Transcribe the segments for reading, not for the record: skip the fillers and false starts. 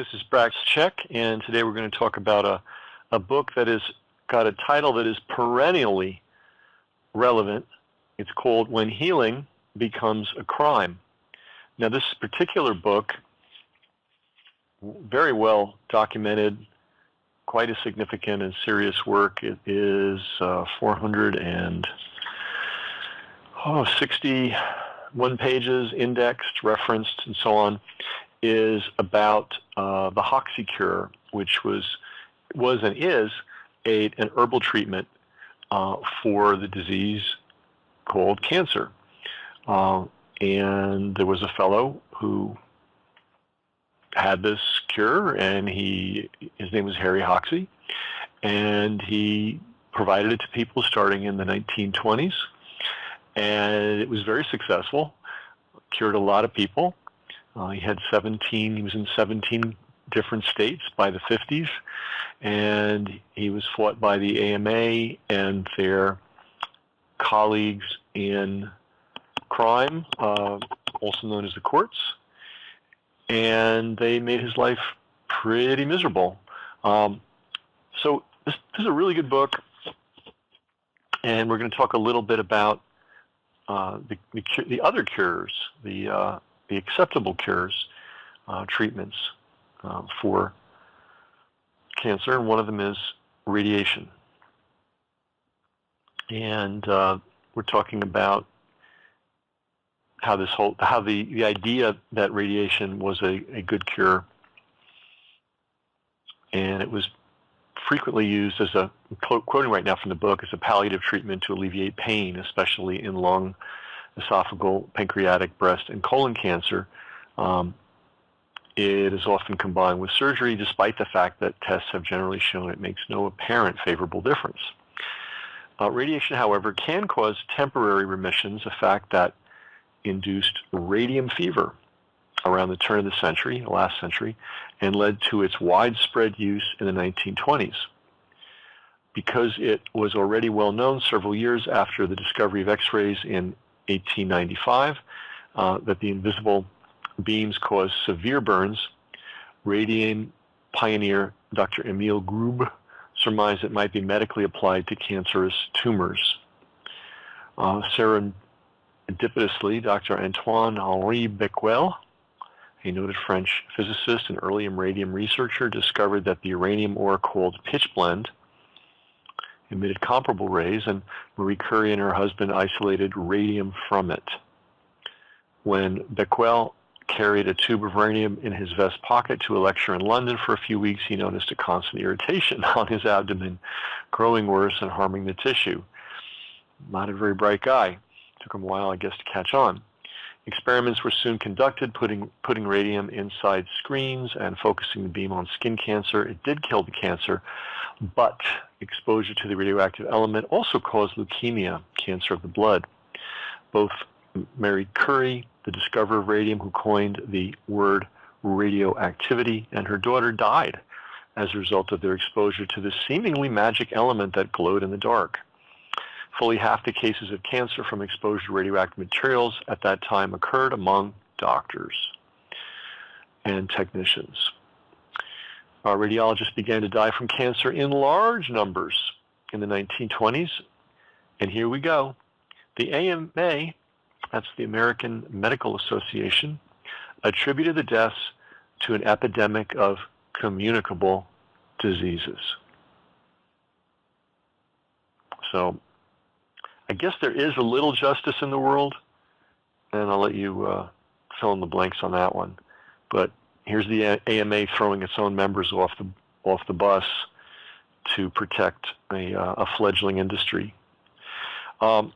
This is Brax Check, and today we're going to talk about a book that has got a title that is perennially relevant. It's called When Healing Becomes a Crime. Now, this particular book, very well documented, quite a significant and serious work. It is 461 pages, indexed, referenced, and so on, is about the Hoxsey cure, which was and is an herbal treatment for the disease called cancer. And there was a fellow who had this cure, and his name was Harry Hoxsey, and he provided it to people starting in the 1920s, and it was very successful, cured a lot of people. He was in 17 different states by the 50s, and he was fought by the AMA and their colleagues in crime, also known as the courts, and they made his life pretty miserable. So this is a really good book, and we're going to talk a little bit about the other cures, the acceptable cures, treatments for cancer, and one of them is radiation. And we're talking about how the idea that radiation was a good cure, and it was frequently used as quoting right now from the book, as a palliative treatment to alleviate pain, especially in lung, esophageal, pancreatic, breast, and colon cancer. It is often combined with surgery, despite the fact that tests have generally shown it makes no apparent favorable difference. Radiation, however, can cause temporary remissions, a fact that induced radium fever around the turn of the last century, and led to its widespread use in the 1920s. Because it was already well known several years after the discovery of X-rays in 1895 that the invisible beams cause severe burns, radium pioneer Dr. Emil Grube surmised it might be medically applied to cancerous tumors. Serendipitously, Dr. Antoine-Henri Becquerel, a noted French physicist and early radium researcher, discovered that the uranium ore called pitchblende emitted comparable rays, and Marie Curie and her husband isolated radium from it. When Becquerel carried a tube of radium in his vest pocket to a lecture in London for a few weeks, he noticed a constant irritation on his abdomen, growing worse and harming the tissue. Not a very bright guy. Took him a while, I guess, to catch on. Experiments were soon conducted, putting radium inside screens and focusing the beam on skin cancer. It did kill the cancer, but exposure to the radioactive element also caused leukemia, cancer of the blood. Both Marie Curie, the discoverer of radium, who coined the word radioactivity, and her daughter died as a result of their exposure to this seemingly magic element that glowed in the dark. Fully half the cases of cancer from exposure to radioactive materials at that time occurred among doctors and technicians. Our radiologists began to die from cancer in large numbers in the 1920s, and here we go. The AMA, that's the American Medical Association, attributed the deaths to an epidemic of communicable diseases. So I guess there is a little justice in the world, and I'll let you fill in the blanks on that one. But here's the AMA throwing its own members off the bus to protect a fledgling industry. But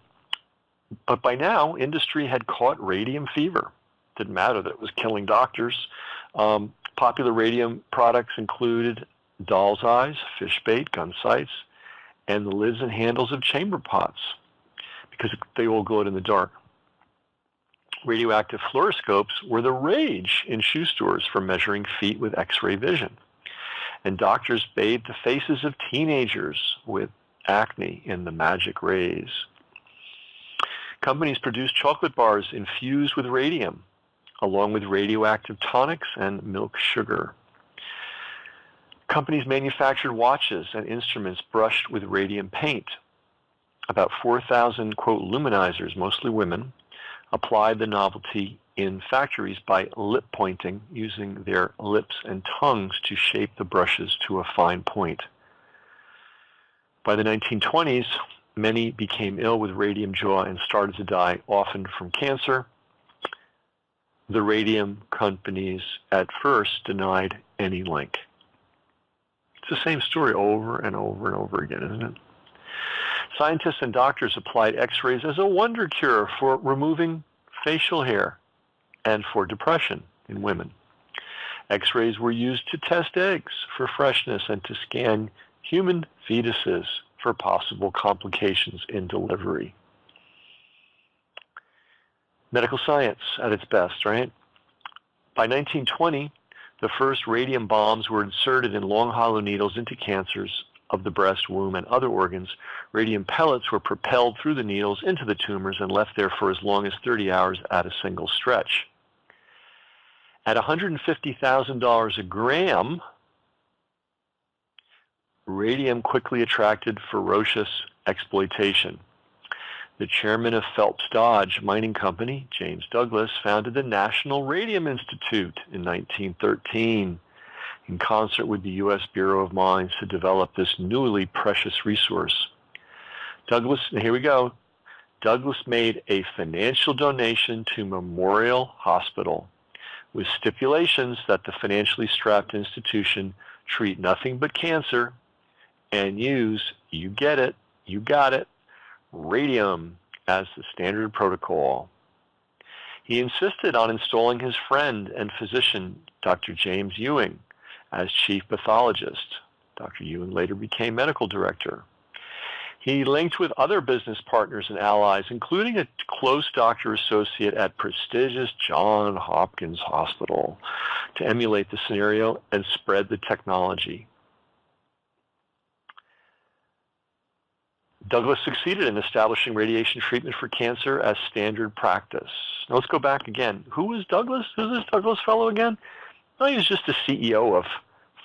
by now, industry had caught radium fever. Didn't matter that it was killing doctors. Popular radium products included doll's eyes, fish bait, gun sights, and the lids and handles of chamber pots, because they all glowed in the dark. Radioactive fluoroscopes were the rage in shoe stores for measuring feet with X-ray vision. And doctors bathed the faces of teenagers with acne in the magic rays. Companies produced chocolate bars infused with radium, along with radioactive tonics and milk sugar. companies manufactured watches and instruments brushed with radium paint. About 4,000, quote, luminizers, mostly women, applied the novelty in factories by lip pointing, using their lips and tongues to shape the brushes to a fine point. By the 1920s, many became ill with radium jaw and started to die, often from cancer. The radium companies at first denied any link. It's the same story over and over and over again, isn't it? Scientists and doctors applied X-rays as a wonder cure for removing facial hair and for depression in women. X-rays were used to test eggs for freshness and to scan human fetuses for possible complications in delivery. Medical science at its best, right? By 1920, the first radium bombs were inserted in long hollow needles into cancers of the breast, womb, and other organs. Radium pellets were propelled through the needles into the tumors and left there for as long as 30 hours at a single stretch. At $150,000 a gram, radium quickly attracted ferocious exploitation. The chairman of Phelps Dodge Mining Company, James Douglas, founded the National Radium Institute in 1913 in concert with the U.S. Bureau of Mines to develop this newly precious resource. Douglas, and here we go, Douglas made a financial donation to Memorial Hospital with stipulations that the financially strapped institution treat nothing but cancer and use, you get it, you got it, radium as the standard protocol. He insisted on installing his friend and physician, Dr. James Ewing, as chief pathologist. Dr. Ewing later became medical director. He linked with other business partners and allies, including a close doctor associate at prestigious Johns Hopkins Hospital, to emulate the scenario and spread the technology. Douglas succeeded in establishing radiation treatment for cancer as standard practice. Now let's go back again. Who was Douglas? Who's this Douglas fellow again? No, he was just the CEO of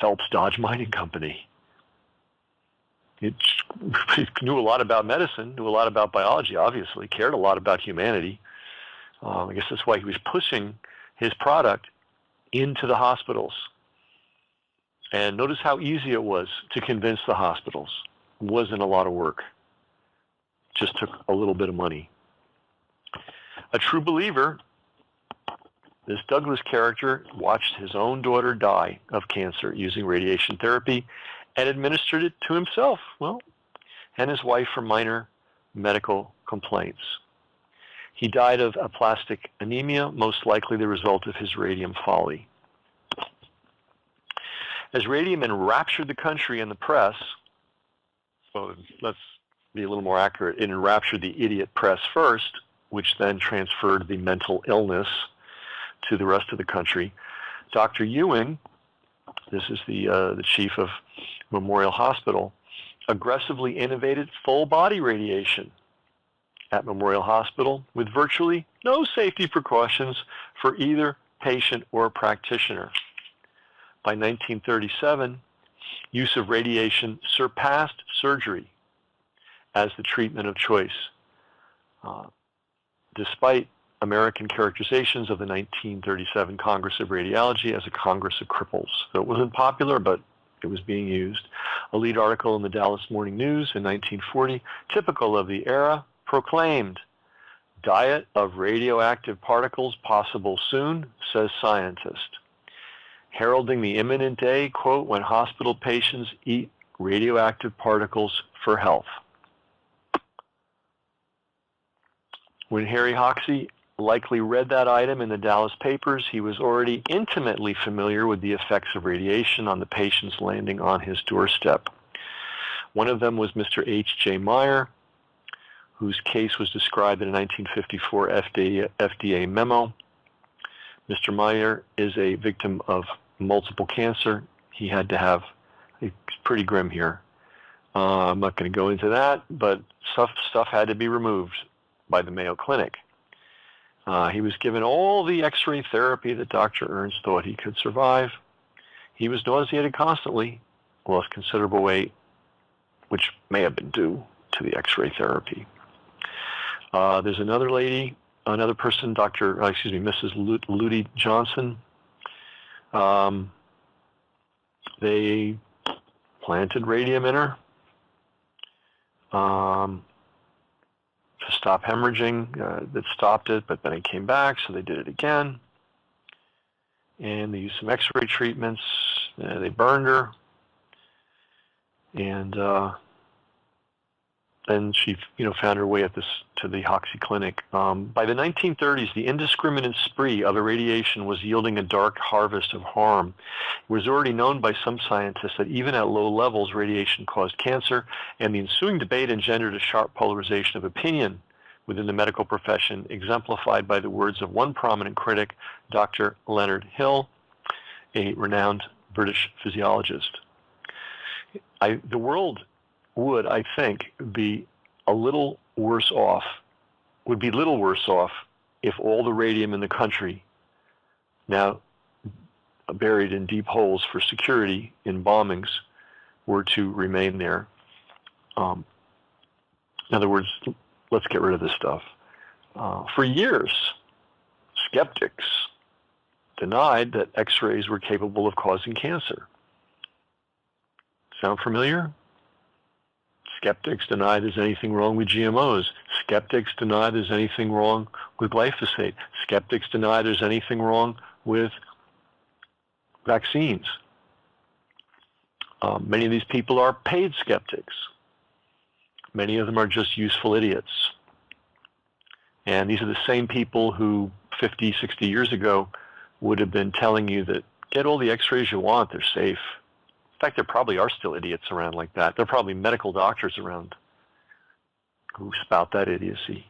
Phelps Dodge Mining Company. He knew a lot about medicine, knew a lot about biology, obviously, cared a lot about humanity. I guess that's why he was pushing his product into the hospitals. And notice how easy it was to convince the hospitals. It wasn't a lot of work. Just took a little bit of money. A true believer, this Douglas character watched his own daughter die of cancer using radiation therapy and administered it to himself, and his wife for minor medical complaints. He died of aplastic anemia, most likely the result of his radium folly. As radium enraptured the country and the press, well, let's be a little more accurate, it enraptured the idiot press first, which then transferred the mental illness to the rest of the country. Dr. Ewing, this is the chief of Memorial Hospital, aggressively innovated full-body radiation at Memorial Hospital with virtually no safety precautions for either patient or practitioner. By 1937, use of radiation surpassed surgery as the treatment of choice, despite American characterizations of the 1937 Congress of Radiology as a Congress of cripples. So it wasn't popular, but it was being used. A lead article in the Dallas Morning News in 1940, typical of the era, proclaimed, "Diet of radioactive particles possible soon, says scientist," heralding the imminent day, quote, when hospital patients eat radioactive particles for health. When Harry Hoxsey likely read that item in the Dallas papers, he was already intimately familiar with the effects of radiation on the patients landing on his doorstep. One of them was Mr. H.J. Meyer, whose case was described in a 1954 FDA memo. Mr. Meyer is a victim of multiple cancer. He had to have, it's pretty grim here. I'm not going to go into that, but stuff had to be removed by the Mayo Clinic. He was given all the X-ray therapy that Dr. Ernst thought he could survive. He was nauseated constantly. lost considerable weight, which may have been due to the X-ray therapy. There's another lady, another person, Mrs. Ludi Johnson. They planted radium in her to stop hemorrhaging. That stopped it, but then it came back, so they did it again. And they used some X-ray treatments. They burned her, and then she, found her way to the Hoxsey Clinic. By the 1930s, the indiscriminate spree of irradiation was yielding a dark harvest of harm. It was already known by some scientists that even at low levels, radiation caused cancer, and the ensuing debate engendered a sharp polarization of opinion within the medical profession, exemplified by the words of one prominent critic, Dr. Leonard Hill, a renowned British physiologist. The world would, I think, be little worse off if all the radium in the country, now buried in deep holes for security in bombings, were to remain there. In other words, let's get rid of this stuff. For years, skeptics denied that X-rays were capable of causing cancer. Sound familiar? Skeptics deny there's anything wrong with GMOs. Skeptics deny there's anything wrong with glyphosate. Skeptics deny there's anything wrong with vaccines. Many of these people are paid skeptics. Many of them are just useful idiots. And these are the same people who 50, 60 years ago would have been telling you that get all the X-rays you want, they're safe. In fact, there probably are still idiots around like that. There are probably medical doctors around who spout that idiocy.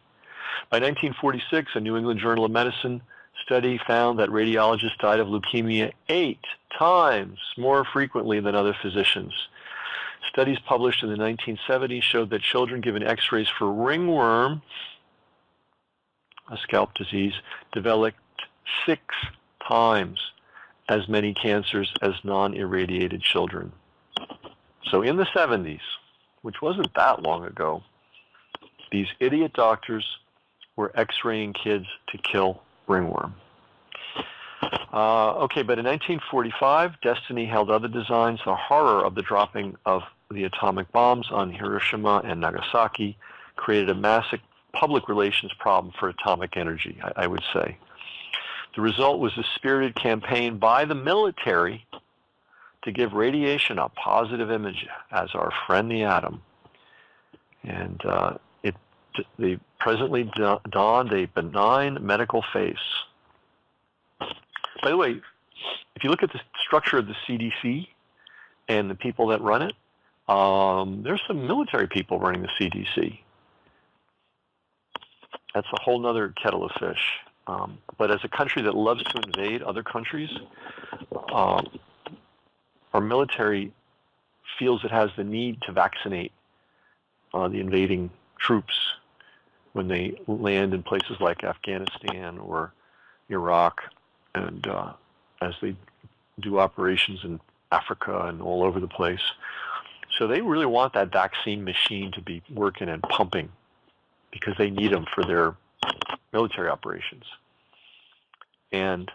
By 1946, a New England Journal of Medicine study found that radiologists died of leukemia 8 times more frequently than other physicians. Studies published in the 1970s showed that children given X-rays for ringworm, a scalp disease, developed 6 times as many cancers as non-irradiated children. So in the 70s, which wasn't that long ago, these idiot doctors were X-raying kids to kill ringworm. But in 1945, destiny held other designs. The horror of the dropping of the atomic bombs on Hiroshima and Nagasaki created a massive public relations problem for atomic energy, I would say. The result was a spirited campaign by the military to give radiation a positive image as our friend the atom. And they presently donned a benign medical face. By the way, if you look at the structure of the CDC and the people that run it, there's some military people running the CDC. That's a whole other kettle of fish. But as a country that loves to invade other countries, our military feels it has the need to vaccinate the invading troops when they land in places like Afghanistan or Iraq, and as they do operations in Africa and all over the place. So they really want that vaccine machine to be working and pumping because they need them for their military operations. And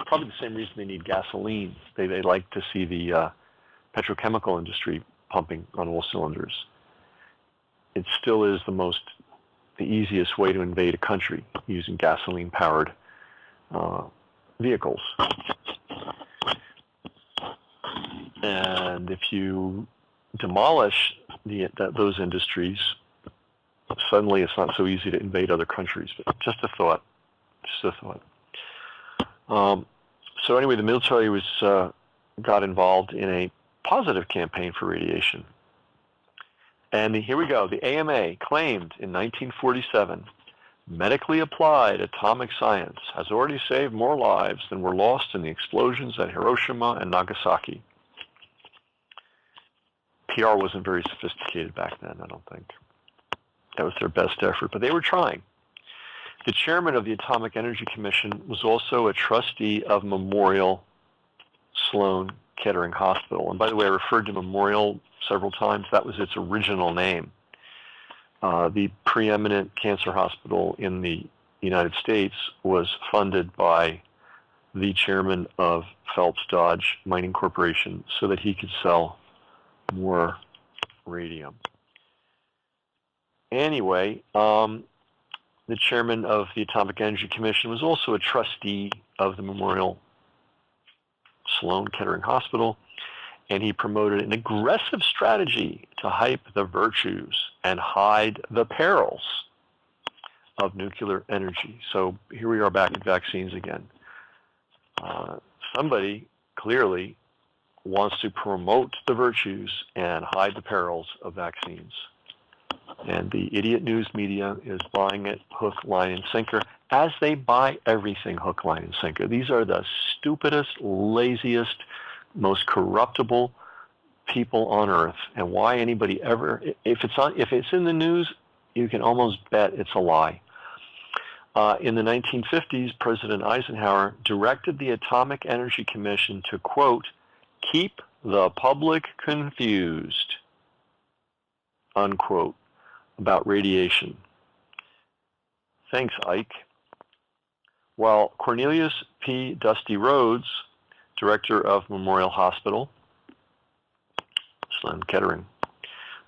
probably the same reason they need gasoline. They like to see the petrochemical industry pumping on all cylinders. It still is the easiest way to invade a country, using gasoline-powered vehicles. And if you demolish those industries, suddenly it's not so easy to invade other countries. But just a thought. So anyway, the military got involved in a positive campaign for radiation. And here we go. The AMA claimed in 1947, medically applied atomic science has already saved more lives than were lost in the explosions at Hiroshima and Nagasaki. PR wasn't very sophisticated back then, I don't think. That was their best effort, but they were trying. The chairman of the Atomic Energy Commission was also a trustee of Memorial Sloan Kettering Hospital. And by the way, I referred to Memorial several times. That was its original name. The preeminent cancer hospital in the United States was funded by the chairman of Phelps Dodge Mining Corporation so that he could sell more radium. Anyway, the chairman of the Atomic Energy Commission was also a trustee of the Memorial Sloan Kettering Hospital, and he promoted an aggressive strategy to hype the virtues and hide the perils of nuclear energy. So here we are back at vaccines again. Somebody clearly wants to promote the virtues and hide the perils of vaccines. And the idiot news media is buying it hook, line, and sinker, as they buy everything hook, line, and sinker. These are the stupidest, laziest, most corruptible people on earth. And why anybody ever, if it's in the news, you can almost bet it's a lie. In the 1950s, President Eisenhower directed the Atomic Energy Commission to, quote, keep the public confused, unquote, about radiation. Thanks, Ike. While Cornelius P. Dusty Rhodes, director of Memorial Hospital, Sloan Kettering,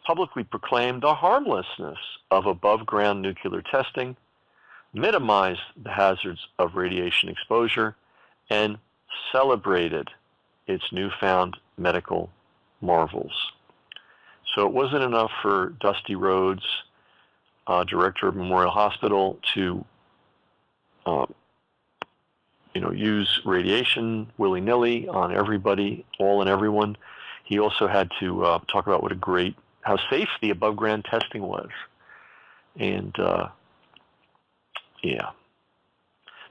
publicly proclaimed the harmlessness of above-ground nuclear testing, minimized the hazards of radiation exposure, and celebrated its newfound medical marvels. So it wasn't enough for Dusty Rhodes, director of Memorial Hospital, to use radiation willy-nilly on everybody, all and everyone. He also had to talk about how safe the above-ground testing was. And yeah.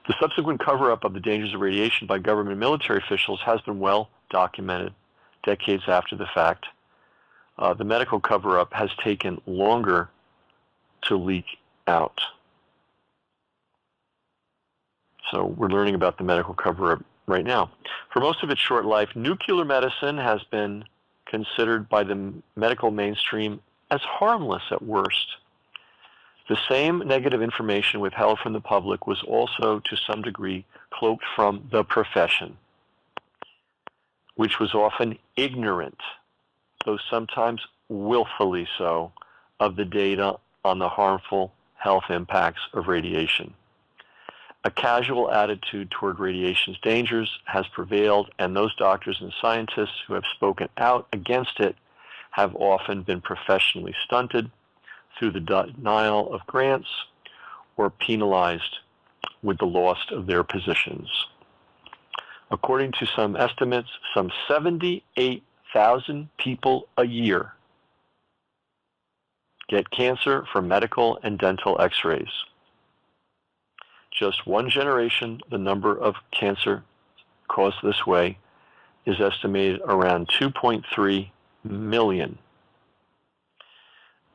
The subsequent cover-up of the dangers of radiation by government and military officials has been well documented decades after the fact. The medical cover-up has taken longer to leak out. So we're learning about the medical cover-up right now. For most of its short life, nuclear medicine has been considered by the medical mainstream as harmless at worst. The same negative information withheld from the public was also, to some degree, cloaked from the profession, which was often ignorant, though sometimes willfully so, of the data on the harmful health impacts of radiation. A casual attitude toward radiation's dangers has prevailed, and those doctors and scientists who have spoken out against it have often been professionally stunted through the denial of grants or penalized with the loss of their positions. According to some estimates, some 78,000 people a year get cancer from medical and dental x-rays. Just one generation, the number of cancer caused this way is estimated around 2.3 million.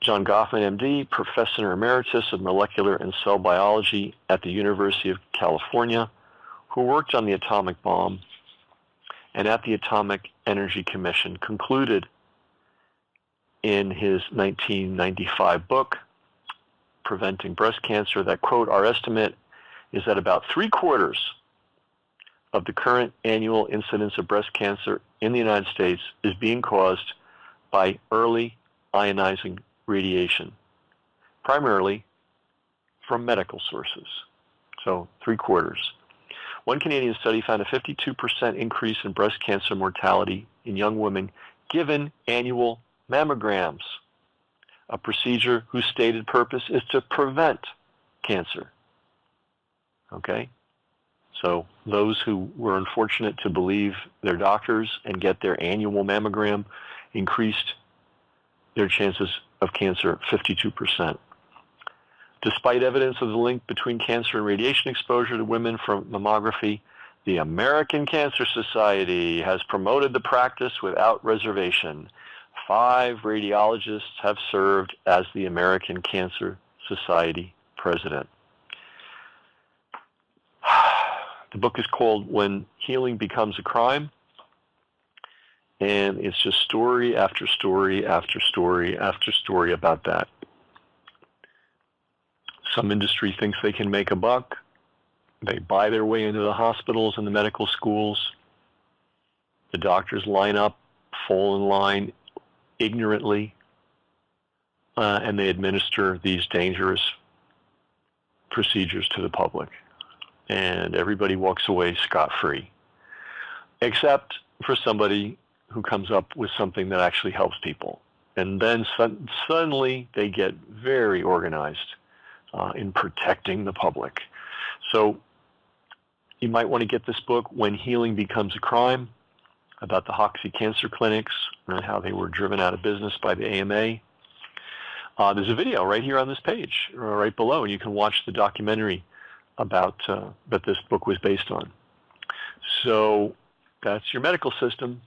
John Goffman, MD, Professor Emeritus of Molecular and Cell Biology at the University of California, who worked on the atomic bomb and at the Atomic Energy Commission, concluded in his 1995 book, Preventing Breast Cancer, that, quote, our estimate is that about 3/4 of the current annual incidence of breast cancer in the United States is being caused by early ionizing radiation, primarily from medical sources. So 3/4. One Canadian study found a 52% increase in breast cancer mortality in young women given annual mammograms, a procedure whose stated purpose is to prevent cancer. Okay? So those who were unfortunate to believe their doctors and get their annual mammogram increased their chances of cancer 52%. Despite evidence of the link between cancer and radiation exposure to women from mammography, the American Cancer Society has promoted the practice without reservation. 5 radiologists have served as the American Cancer Society president. The book is called When Healing Becomes a Crime. And it's just story after story after story after story about that. Some industry thinks they can make a buck. They buy their way into the hospitals and the medical schools. The doctors line up, fall in line ignorantly, and they administer these dangerous procedures to the public. And everybody walks away scot-free, except for somebody who comes up with something that actually helps people. And then suddenly they get very organized in protecting the public. So you might want to get this book, When Healing Becomes a Crime, about the Hoxsey Cancer Clinics and how they were driven out of business by the AMA. There's a video right here on this page, right below, and you can watch the documentary about that this book was based on. So that's your medical system.